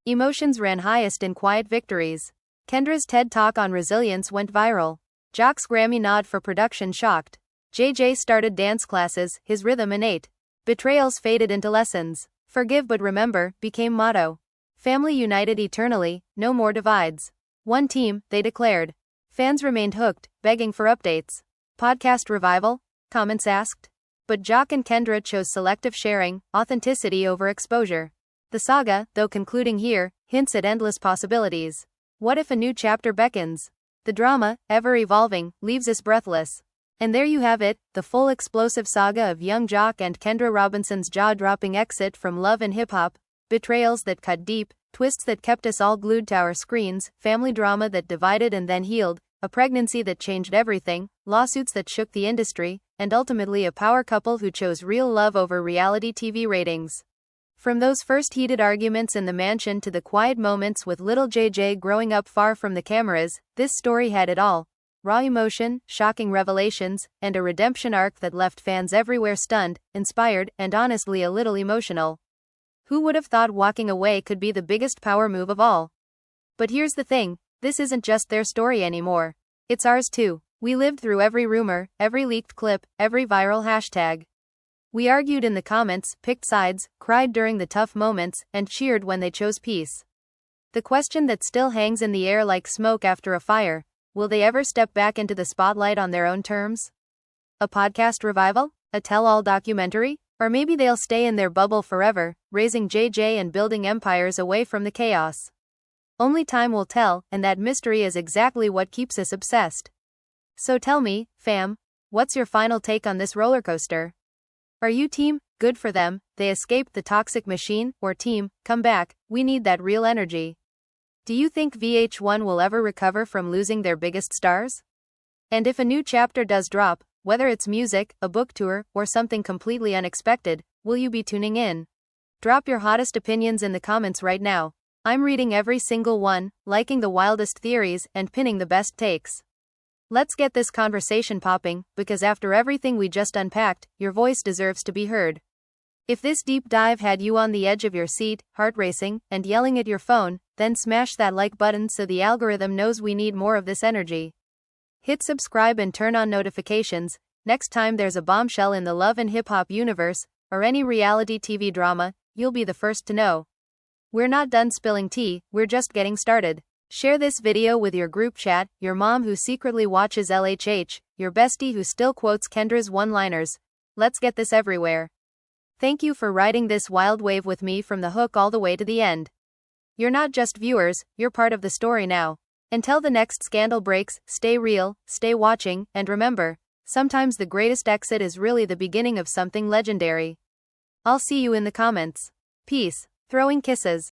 Emotions ran highest in quiet victories. Kendra's TED Talk on resilience went viral. Joc's Grammy nod for production shocked. JJ started dance classes, his rhythm innate. Betrayals faded into lessons. Forgive but remember, became motto. Family united eternally, no more divides. One team, they declared. Fans remained hooked, begging for updates. Podcast revival? Comments asked. But Joc and Kendra chose selective sharing, authenticity over exposure. The saga, though concluding here, hints at endless possibilities. What if a new chapter beckons? The drama, ever evolving, leaves us breathless. And there you have it, the full explosive saga of young Joc and Kendra Robinson's jaw-dropping exit from Love and Hip Hop. Betrayals that cut deep, twists that kept us all glued to our screens, family drama that divided and then healed, a pregnancy that changed everything, lawsuits that shook the industry, and ultimately a power couple who chose real love over reality TV ratings. From those first heated arguments in the mansion to the quiet moments with little JJ growing up far from the cameras, this story had it all. Raw emotion, shocking revelations, and a redemption arc that left fans everywhere stunned, inspired, and honestly a little emotional. Who would have thought walking away could be the biggest power move of all? But here's the thing, this isn't just their story anymore. It's ours too. We lived through every rumor, every leaked clip, every viral hashtag. We argued in the comments, picked sides, cried during the tough moments, and cheered when they chose peace. The question that still hangs in the air like smoke after a fire, will they ever step back into the spotlight on their own terms? A podcast revival? A tell-all documentary? Or maybe they'll stay in their bubble forever, raising JJ and building empires away from the chaos. Only time will tell, and that mystery is exactly what keeps us obsessed. So tell me, fam, what's your final take on this roller coaster? Are you team, good for them, they escaped the toxic machine, or team, come back, we need that real energy? Do you think VH1 will ever recover from losing their biggest stars? And if a new chapter does drop, whether it's music, a book tour, or something completely unexpected, will you be tuning in? Drop your hottest opinions in the comments right now. I'm reading every single one, liking the wildest theories, and pinning the best takes. Let's get this conversation popping, because after everything we just unpacked, your voice deserves to be heard. If this deep dive had you on the edge of your seat, heart racing, and yelling at your phone, then smash that like button so the algorithm knows we need more of this energy. Hit subscribe and turn on notifications. Next time there's a bombshell in the love and hip-hop universe, or any reality TV drama, you'll be the first to know. We're not done spilling tea, we're just getting started. Share this video with your group chat, your mom who secretly watches LHH, your bestie who still quotes Kendra's one-liners. Let's get this everywhere. Thank you for riding this wild wave with me from the hook all the way to the end. You're not just viewers, you're part of the story now. Until the next scandal breaks, stay real, stay watching, and remember, sometimes the greatest exit is really the beginning of something legendary. I'll see you in the comments. Peace. Throwing kisses.